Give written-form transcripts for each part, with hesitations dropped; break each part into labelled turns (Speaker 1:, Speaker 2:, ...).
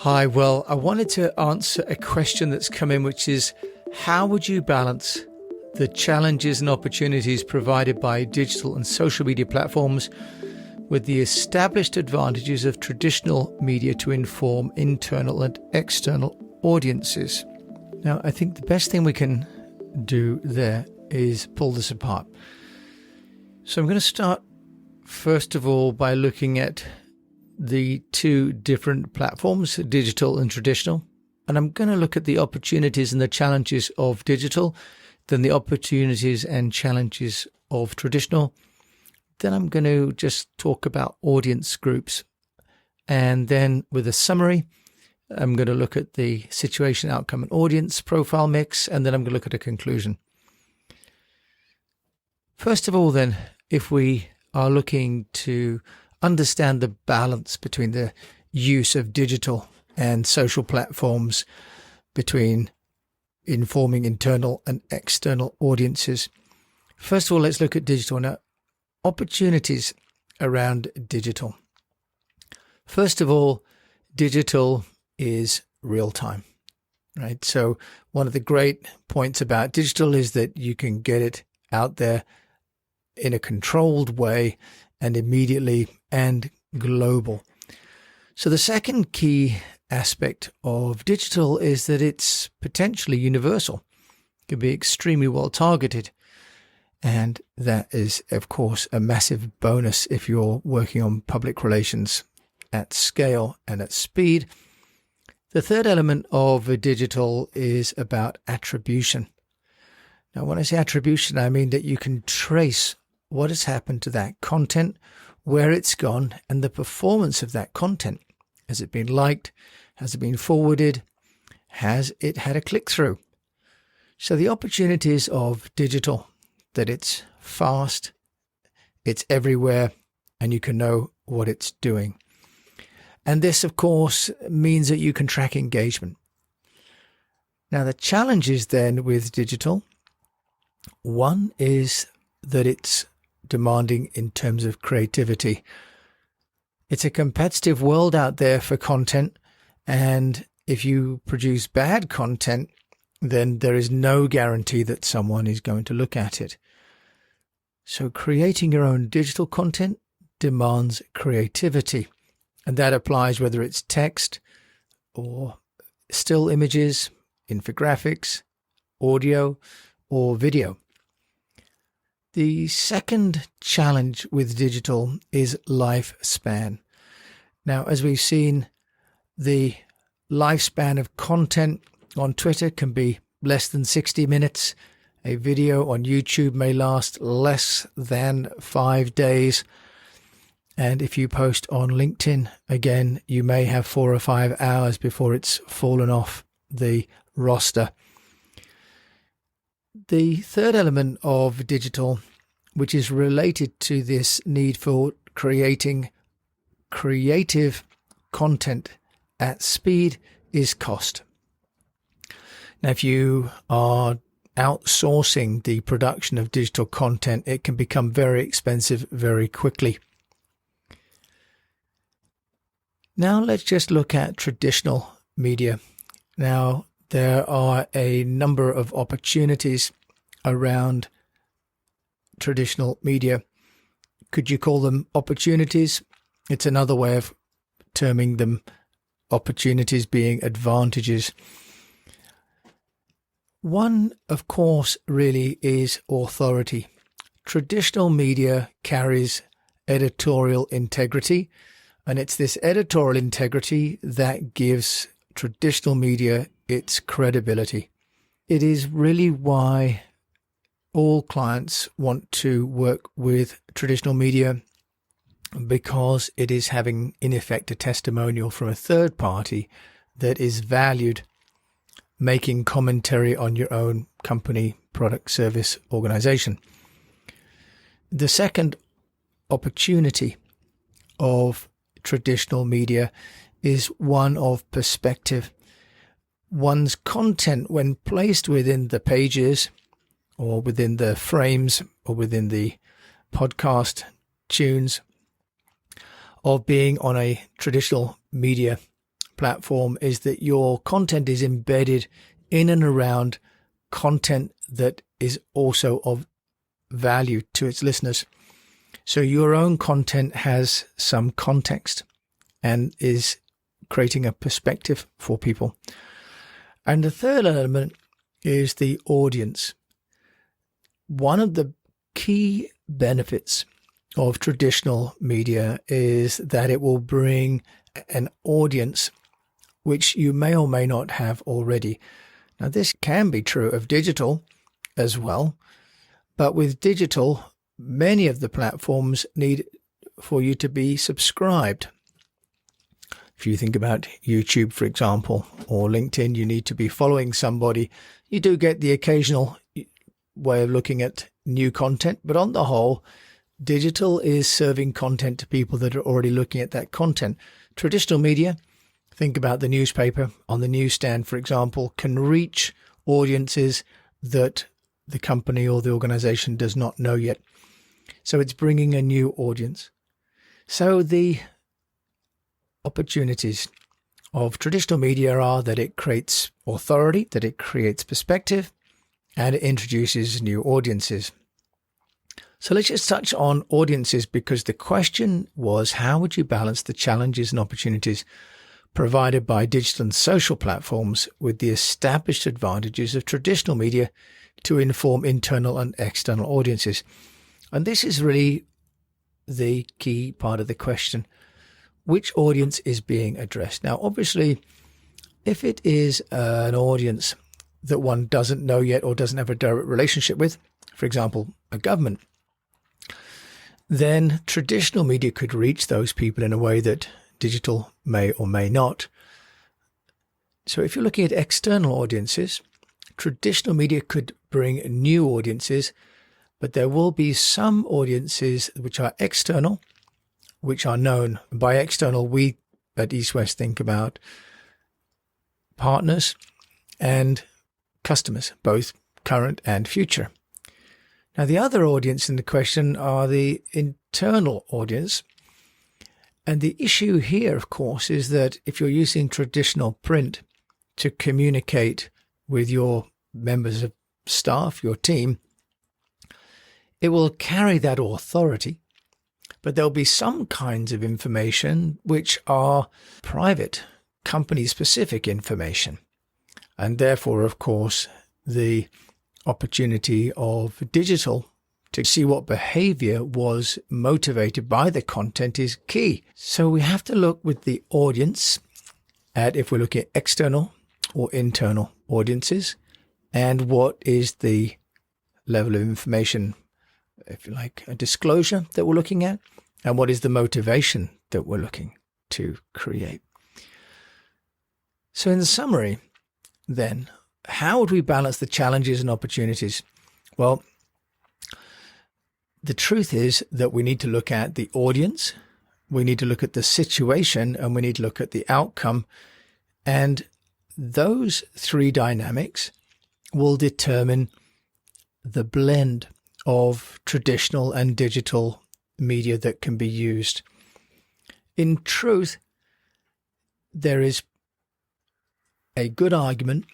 Speaker 1: Hi, well, I wanted to answer a question that's come in, which is how would you balance the challenges and opportunities provided by digital and social media platforms with the established advantages of traditional media to inform internal and external audiences? Now, I think the best thing we can do there is pull this apart. So I'm going to start, first of all, by looking at the two different platforms, digital and traditional. And I'm going to look at the opportunities and the challenges of digital, then the opportunities and challenges of traditional. Then I'm going to just talk about audience groups. And then with a summary, I'm going to look at the situation, outcome, and audience profile mix. And then I'm going to look at a conclusion. First of all, then, if we are looking to understand the balance between the use of digital and social platforms, between informing internal and external audiences. First of all, let's look at digital. Now, opportunities around digital. First of all, digital is real time, right? So one of the great points about digital is that you can get it out there in a controlled way and immediately and global. So the second key aspect of digital is that it's potentially universal. It can be extremely well targeted. And that is, of course, a massive bonus if you're working on public relations at scale and at speed. The third element of digital is about attribution. Now, when I say attribution, I mean that you can trace what has happened to that content, where it's gone, and the performance of that content. Has it been liked? Has it been forwarded? Has it had a click-through? So the opportunities of digital, that it's fast, it's everywhere, and you can know what it's doing. And this, of course, means that you can track engagement. Now, the challenges then with digital, one is that it's demanding in terms of creativity. It's a competitive world out there for content, and if you produce bad content, then there is no guarantee that someone is going to look at it. So creating your own digital content demands creativity, and that applies whether it's text or still images, infographics, audio, or video. The second challenge with digital is lifespan. Now, as we've seen, the lifespan of content on Twitter can be less than 60 minutes. A video on YouTube may last less than 5 days. And if you post on LinkedIn, again, you may have 4 or 5 hours before it's fallen off the roster. The third element of digital, which is related to this need for creating creative content at speed, is cost. Now, if you are outsourcing the production of digital content, it can become very expensive very quickly. Now, let's just look at traditional media. Now, there are a number of opportunities around traditional media. Could you call them opportunities? It's another way of terming them opportunities being advantages. One, of course, really is authority. Traditional media carries editorial integrity, and it's this editorial integrity that gives traditional media its credibility. It is really why all clients want to work with traditional media, because it is having, in effect, a testimonial from a third party that is valued, making commentary on your own company, product, service, organization. The second opportunity of traditional media is one of perspective. One's content, when placed within the pages or within the frames or within the podcast tunes of being on a traditional media platform is that your content is embedded in and around content that is also of value to its listeners. So your own content has some context and is creating a perspective for people. And the third element is the audience. One of the key benefits of traditional media is that it will bring an audience which you may or may not have already. Now, this can be true of digital as well, but with digital, many of the platforms need for you to be subscribed. If you think about YouTube, for example, or LinkedIn, you need to be following somebody. You do get the occasional way of looking at new content, but on the whole, digital is serving content to people that are already looking at that content. Traditional media, think about the newspaper on the newsstand, for example, can reach audiences that the company or the organization does not know yet. So it's bringing a new audience. So the opportunities of traditional media are that it creates authority, that it creates perspective, and it introduces new audiences. So let's just touch on audiences, because the question was, how would you balance the challenges and opportunities provided by digital and social platforms with the established advantages of traditional media to inform internal and external audiences? And this is really the key part of the question. Which audience is being addressed? Now, obviously, if it is an audience that one doesn't know yet or doesn't have a direct relationship with, for example, a government, then traditional media could reach those people in a way that digital may or may not. So if you're looking at external audiences, traditional media could bring new audiences, but there will be some audiences which are external, which are known. By external, we at East West think about partners and customers, both current and future. Now, the other audience in the question are the internal audience. And the issue here, of course, is that if you're using traditional print to communicate with your members of staff, your team, it will carry that authority. But there'll be some kinds of information which are private, company-specific information. And therefore, of course, the opportunity of digital to see what behavior was motivated by the content is key. So we have to look with the audience at if we're looking at external or internal audiences, and what is the level of information, if you like, a disclosure that we're looking at, and what is the motivation that we're looking to create. So in the summary, then, how would we balance the challenges and opportunities? Well, the truth is that we need to look at the audience, we need to look at the situation, and we need to look at the outcome. And those three dynamics will determine the blend of traditional and digital media that can be used. In truth, there is a good argument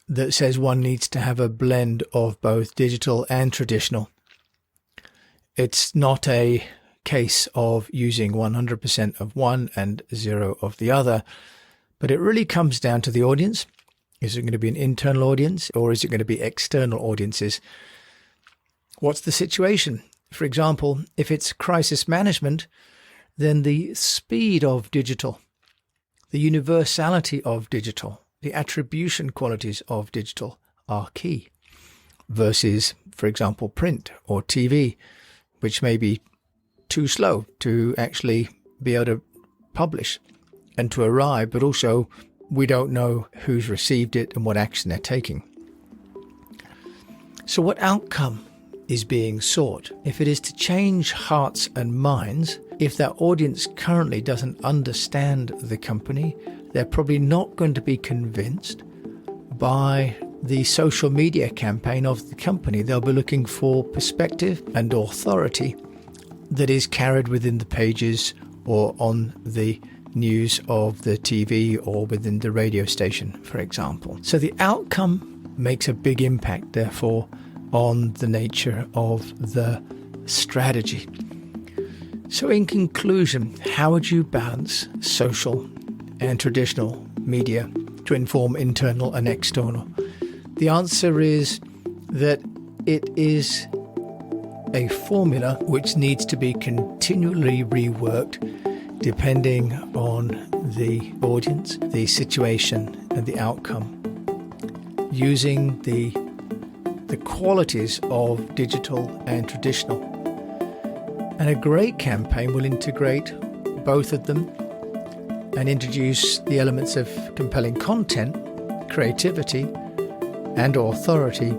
Speaker 1: that says one needs to have a blend of both digital and traditional. It's not a case of using 100% of one and 0 of the other, but it really comes down to the audience. Is it going to be an internal audience, or is it going to be external audiences? What's the situation? For example, if it's crisis management, then the speed of digital, the universality of digital, the attribution qualities of digital are key versus, for example, print or TV, which may be too slow to actually be able to publish and to arrive, but also we don't know who's received it and what action they're taking. So what outcome is being sought? If it is to change hearts and minds, if that audience currently doesn't understand the company, they're probably not going to be convinced by the social media campaign of the company. They'll be looking for perspective and authority that is carried within the pages or on the news of the TV or within the radio station, for example. So the outcome makes a big impact, therefore, on the nature of the strategy. So in conclusion, how would you balance social and traditional media to inform internal and external? The answer is that it is a formula which needs to be continually reworked depending on the audience, the situation, and the outcome, using the qualities of digital and traditional. And a great campaign will integrate both of them and introduce the elements of compelling content, creativity, and authority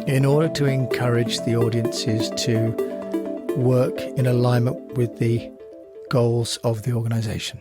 Speaker 1: in order to encourage the audiences to work in alignment with the goals of the organization.